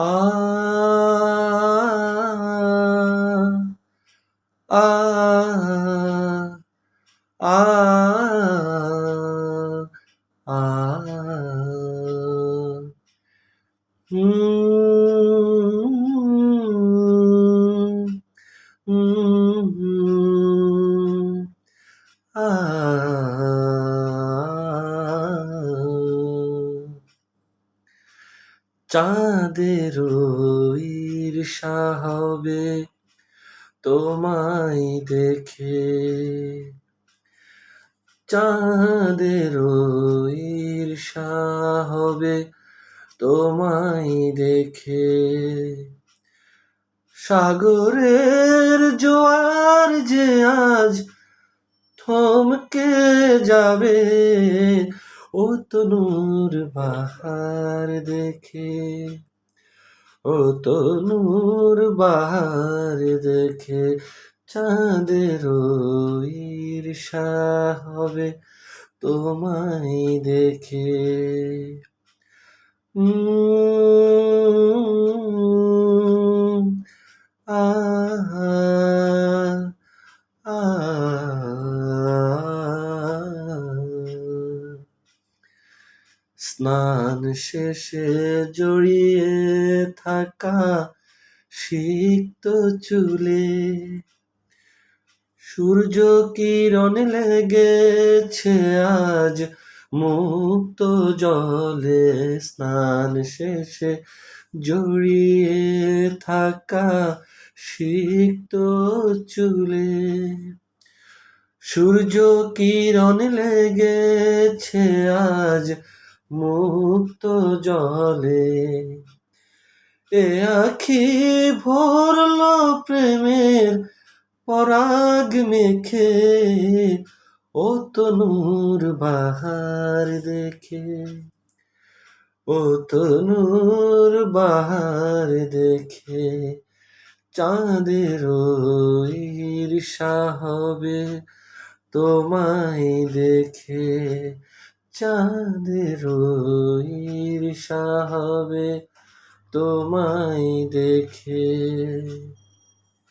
আ আ আ আ হুম হুম আ চাঁদেরও ঈর্ষা হবে তোমায় দেখে, চাঁদেরও ঈর্ষা হবে তোমায় দেখে। সাগরের জোয়ার যে আজ থমকে যাবে, ও তনুর বাহার দেখে, ও তনুর বাহার দেখে। চাঁদেরও ঈর্ষা হবে তোমায় দেখে। আ স্নান শেষে জড়িয়ে থাকা সিক্ত চুলে সূর্য কিরণ লেগেছে আজ মুক্ত জলে। স্নান শেষে জড়িয়ে থাকা সিক্ত চুলে সূর্য কিরণ লেগেছে আজ মুক্ত জলে। এ আখি ভরল প্রেমের পরাগ মেখে, ও তনুর বাহার দেখে, ও তনুর বাহার দেখে। চাঁদেরও ঈর্ষা হবে তোমায় দেখে, চাঁদেরও ঈর্ষা হবে তোমায় দেখে।